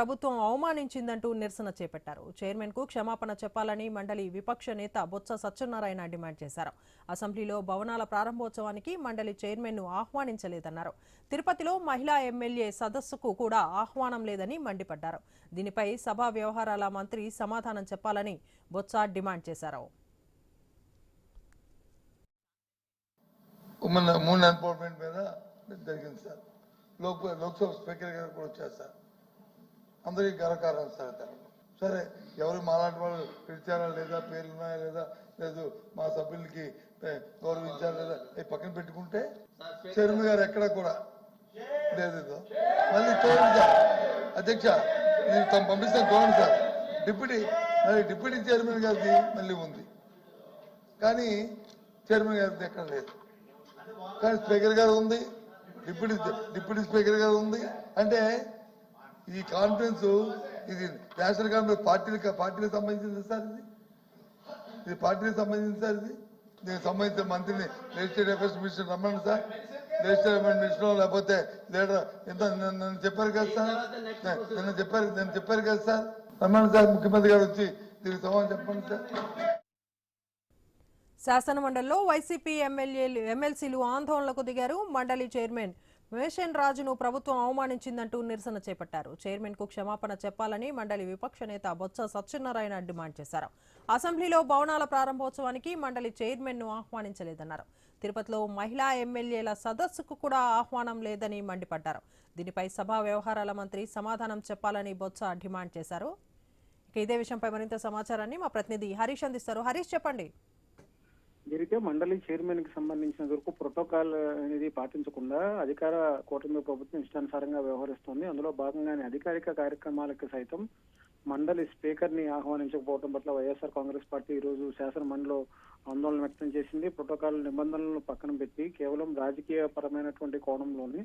ప్రభుత్వం అవమానించిందంటూ నిరసన చేపట్టారు. చైర్మన్ కు క్షమాపణ చెప్పాలని మండలి విపక్ష నేత బొత్స సత్యనారాయణ డిమాండ్ చేశారు. అసెంబ్లీలో భవనాల ప్రారంభోత్సవానికి మండలి చైర్మన్ ను ఆహ్వానించలేదన్నారు. తిరుపతిలో మహిళా ఎమ్మెల్యే సదస్సుకు కూడా ఆహ్వానం లేదని మండిపడ్డారు. దీనిపై సభా వ్యవహారాల మంత్రి సమాధానం చెప్పాలని బొత్స డిమాండ్ చేశారు. లోక్సభ స్పీకర్ గారు కూడా వచ్చారు సార్. అందరికీ గర్వకారణం సార్. సరే, ఎవరు మాలాంటి వాళ్ళు పిలిచారా లేదా, పేర్లు ఉన్నాయా లేదా, లేదు మా సభ్యులకి గౌరవించారా లేదా పక్కన పెట్టుకుంటే చైర్మన్ గారు ఎక్కడ కూడా లేదు. మళ్ళీ చూడండి సార్, అధ్యక్ష నేను పంపిస్తాను చూడండి సార్. డిప్యూటీ చైర్మన్ గారిది మళ్ళీ ఉంది, కానీ చైర్మన్ గారిది ఎక్కడ లేదు. కానీ స్పీకర్ గారు ఉంది, డిప్యూటీ స్పీకర్ గారు ఉంది. అంటే ఈ కాన్ఫరెన్స్ ఇది నేషనల్ కాన్ఫరెన్స్ పార్టీలకు సంబంధించింది సార్. ఇది పార్టీలకు సంబంధించింది సార్. దీనికి సంబంధించిన మంత్రిని లెజిస్లేటివ్ అఫైర్స్ మినిస్టర్ రమ్మని సార్. లెజిస్లేటివ్ అఫైర్స్ మినిస్టర్ లేకపోతే లీడర్ ఎంత నన్ను చెప్పారు కదా సార్, నేను చెప్పారు కదా సార్. రమ్మని సార్, ముఖ్యమంత్రి గారు వచ్చి దీనికి సమాధానం చెప్పండి సార్. శాసనమండలిలో వైసీపీ ఎమ్మెల్సీలు ఆందోళనకు దిగారు. మండలి చైర్మన్ మేషన్ రాజును ప్రభుత్వం అవమానించిందంటూ నిరసన చేపట్టారు. చైర్మన్ కు క్షమాపణ చెప్పాలని మండలి విపక్ష నేత బొత్స సత్యనారాయణ డిమాండ్ చేశారు. అసెంబ్లీలో భవనాల ప్రారంభోత్సవానికి మండలి చైర్మన్ ను ఆహ్వానించలేదన్నారు. తిరుపతిలో మహిళా ఎమ్మెల్యేల సదస్సుకు కూడా ఆహ్వానం లేదని మండిపడ్డారు. దీనిపై సభా వ్యవహారాల మంత్రి సమాధానం చెప్పాలని బొత్స డిమాండ్ చేశారు. ఇదే విషయంపై మరింత సమాచారాన్ని మా ప్రతినిధి హరీష్ అందిస్తారు. హరీష్, చెప్పండి. దీనికే మండలి చైర్మన్ కి సంబంధించిన వరకు ప్రోటోకాల్ అనేది పాటించకుండా అధికార కూటమి ప్రభుత్వం ఇష్టానుసారంగా వ్యవహరిస్తోంది. అందులో భాగంగానే అధికారిక కార్యక్రమాలకు సైతం మండలి స్పీకర్ ని ఆహ్వానించకపోవడం పట్ల వైఎస్ఆర్ కాంగ్రెస్ పార్టీ ఈ రోజు శాసన మండలిలో ఆందోళన వ్యక్తం చేసింది. ప్రోటోకాల్ నిబంధనలను పక్కన పెట్టి కేవలం రాజకీయ పరమైనటువంటి కోణంలోనే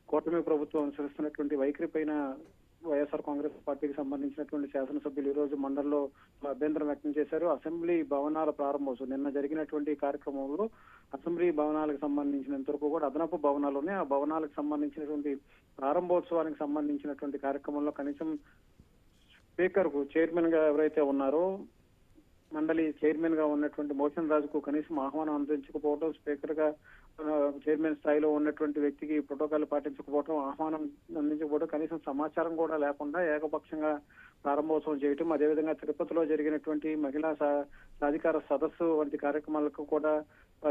కూటమి ప్రభుత్వం అనుసరిస్తున్నటువంటి వైఖరి పైన వైఎస్ఆర్ కాంగ్రెస్ పార్టీకి సంబంధించినటువంటి శాసనసభ్యులు ఈ రోజు మండలిలో అభ్యంతరం వ్యక్తం చేశారు. అసెంబ్లీ భవనాల ప్రారంభోత్సవం నిన్న జరిగినటువంటి కార్యక్రమంలో అసెంబ్లీ భవనాలకు సంబంధించినంత వరకు కూడా అదనపు భవనాలు ఉన్నాయి. ఆ భవనాలకు సంబంధించినటువంటి ప్రారంభోత్సవానికి సంబంధించినటువంటి కార్యక్రమంలో కనీసం స్పీకర్ కు చైర్మన్ గా ఎవరైతే ఉన్నారో మండలి చైర్మన్ గా ఉన్నటువంటి మోషన్ రాజుకు కనీసం ఆహ్వానం అందించకపోవడం, స్పీకర్ గా చైర్మన్ స్థాయిలో ఉన్నటువంటి వ్యక్తికి ప్రోటోకాల్ పాటించకపోవడం, ఆహ్వానం అందించకపోవడం, కనీసం సమాచారం కూడా లేకుండా ఏకపక్షంగా ప్రారంభోత్సవం చేయటం, అదేవిధంగా తిరుపతిలో జరిగినటువంటి మహిళా సాధికార సదస్సు వంటి కార్యక్రమాలకు కూడా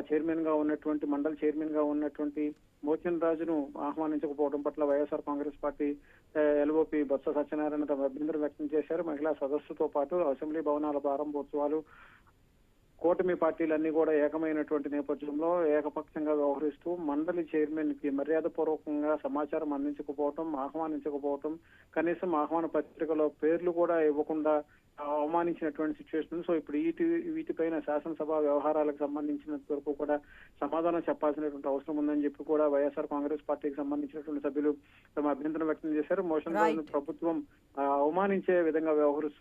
చైర్మన్ గా ఉన్నటువంటి మండలి చైర్మన్ గా ఉన్నటువంటి మోచన్ రాజును ఆహ్వానించకపోవడం పట్ల వైఎస్ఆర్ కాంగ్రెస్ పార్టీ ఎల్ఓపి బొత్స సత్యనారాయణ తమ అభ్యంతరం వ్యక్తం చేశారు. మహిళా సదస్సుతో పాటు అసెంబ్లీ భవనాల ప్రారంభోత్సవాలు కూటమి పార్టీలన్నీ కూడా ఏకమైనటువంటి నేపథ్యంలో ఏకపక్షంగా వ్యవహరిస్తూ మండలి చైర్మన్ కి మర్యాదపూర్వకంగా సమాచారం అందించకపోవటం, ఆహ్వానించకపోవటం, కనీసం ఆహ్వాన పత్రికలో పేర్లు కూడా ఇవ్వకుండా అవమానించినటువంటి సిచ్యువేషన్. సో ఇప్పుడు వీటిపైన శాసనసభ వ్యవహారాలకు సంబంధించినంత వరకు కూడా సమాధానం చెప్పాల్సినటువంటి అవసరం ఉందని చెప్పి కూడా వైఎస్ఆర్ కాంగ్రెస్ పార్టీకి సంబంధించినటువంటి సభ్యులు తమ అభ్యంతరం వ్యక్తం చేశారు. మోషన్ ప్రభుత్వం అవమానించే విధంగా వ్యవహరిస్తుంది.